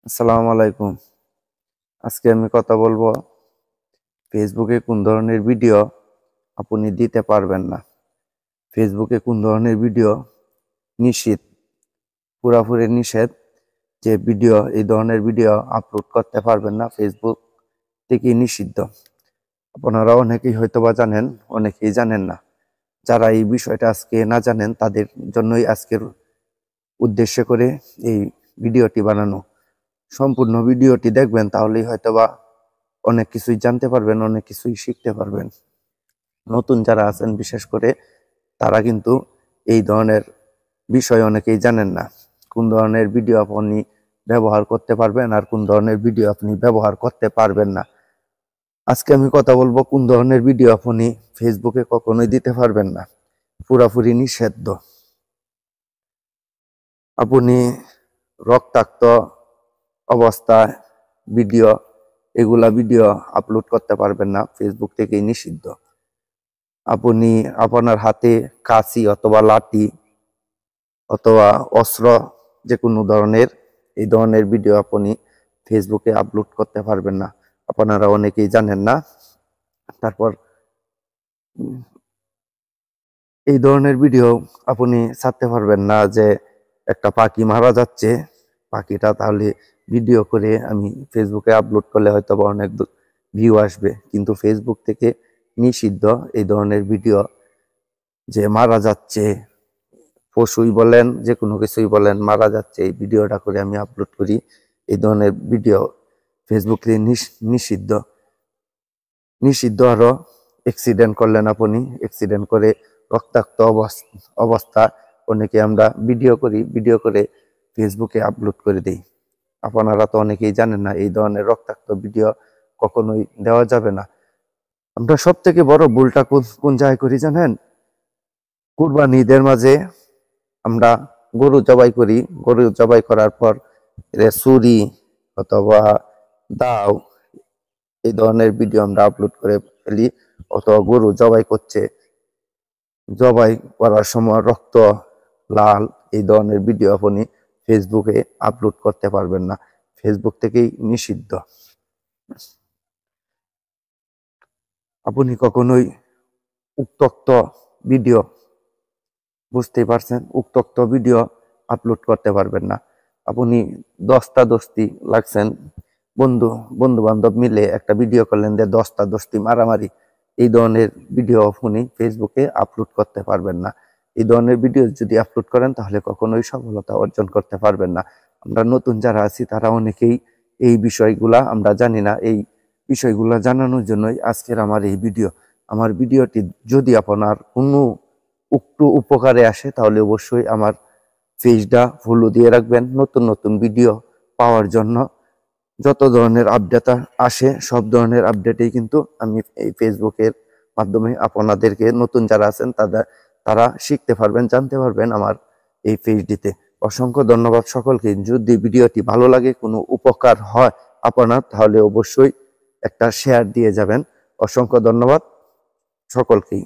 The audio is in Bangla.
আসসালামু আলাইকুম। আজকে আমি কথা বলবো ফেসবুকে কোন ধরনের ভিডিও আপনি দিতে পারবেন না। ফেসবুকে কোন ধরনের ভিডিও নিষিদ্ধ, পুরোপুরি নিষেধ, যে ভিডিও এই ধরনের ভিডিও আপলোড করতে পারবেন না, ফেসবুক থেকে নিষিদ্ধ। আপনারা অনেকেই হয়তোবা জানেন, অনেকেই জানেন না। যারা এই বিষয়টা আজকে না জানেন তাদের জন্যই আজকের উদ্দেশ্য করে এই ভিডিওটি বানানো। সম্পূর্ণ ভিডিওটি দেখবেন, তাহলেই হয়তোবা অনেক কিছুই জানতে পারবেন, অনেক কিছুই শিখতে পারবেন। নতুন যারা আছেন বিশেষ করে তারা কিন্তু এই ধরনের বিষয় অনেকেই জানেন না। কোন ধরনের ভিডিও আপনি ব্যবহার করতে পারবেন আর কোন ধরনের ভিডিও আপনি ব্যবহার করতে পারবেন না। আজকে আমি কথা বলবো কোন ধরনের ভিডিও আপনি ফেসবুকে কখনোই দিতে পারবেন না, পুরোপুরি নিষিদ্ধ। আপনি রক্তাক্ত অবস্থায় ভিডিও, এগুলা ভিডিও আপলোড করতে পারবেন না, ফেসবুক থেকেই নিষিদ্ধ। আপনি আপনার হাতে কাঁচি অথবা লাঠি অথবা অস্ত্র, যে কোনো ধরনের এই ধরনের ভিডিও আপনি ফেসবুকে আপলোড করতে পারবেন না। আপনারা অনেকেই জানেন না। তারপর এই ধরনের ভিডিও আপনি ছাড়তে পারবেন না যে একটা পাখি মারা যাচ্ছে, পাখিটা তাহলে ভিডিও করে আমি ফেসবুকে আপলোড করলে হয়তো বা অনেক ভিউ আসবে, কিন্তু ফেসবুক থেকে নিষিদ্ধ এই ধরনের ভিডিও। যে মারা যাচ্ছে, পশুই বলেন যে কোনো কিছুই বলেন, মারা যাচ্ছে, এই ভিডিওটা করে আমি আপলোড করি, এই ধরনের ভিডিও ফেসবুকে নিষিদ্ধ। নিষিদ্ধ আরো অ্যাক্সিডেন্ট করলেন, আপনি অ্যাক্সিডেন্ট করে রক্তাক্ত অবস্থা অনেকে আমরা ভিডিও করি, ভিডিও করে ফেসবুকে আপলোড করে দেই। আপনারা তো অনেকেই জানেন না এই ধরনের রক্তাক্ত ভিডিও কখনোই দেওয়া যাবে না। আমরা সব থেকে বড় ভুলটা কোন জায়গায় করি জানেন? কুরবানি ঈদের মাঝে আমরা গরু জবাই করি, গরু জবাই করার পর ছুরি অথবা দাও, এই ধরনের ভিডিও আমরা আপলোড করে ফেলি। অথবা গরু জবাই করছে, জবাই করার সময় রক্ত লাল, এই ধরনের ভিডিও আপনি ফেসবুকে আপলোড করতে পারবেন না, ফেসবুক থেকেই নিষিদ্ধ। আপনি কখনোই উত্তক্ত ভিডিও, বুঝতেই পারছেন, উত্তক্ত ভিডিও আপলোড করতে পারবেন না। আপনি দস্তাদস্তি লাগছেন, বন্ধু বান্ধব মিলে একটা ভিডিও করলেন যে দস্তাদস্তি মারামারি, এই ধরনের ভিডিও আপনি ফেসবুকে আপলোড করতে পারবেন না। এই ধরনের ভিডিও যদি আপলোড করেন তাহলে কখনোই সফলতা অর্জন করতে পারবেন না। আমরা নতুন যারা আছি তারা অনেকেই এই বিষয়গুলা আমরা জানি না। এই বিষয়গুলা জানানোর জন্যই আজকের আমার এই ভিডিও। আমার ভিডিওটি যদি আপনার কোনো একটু উপকারে আসে তাহলে অবশ্যই আমার পেজটা ফলো দিয়ে রাখবেন, নতুন নতুন ভিডিও পাওয়ার জন্য। যত ধরনের আপডেট আসে সব ধরনের আপডেটেই কিন্তু আমি এই ফেসবুকের মাধ্যমে আপনাদেরকে, নতুন যারা আছেন তারা শিখতে পারবেন, জানতে পারবেন আমার এই পেজটিতে। অসংখ্য ধন্যবাদ সকলকে। যদি ভিডিওটি ভালো লাগে, কোনো উপকার হয় আপনার, তাহলে অবশ্যই একটা শেয়ার দিয়ে যাবেন। অসংখ্য ধন্যবাদ সকলকেই।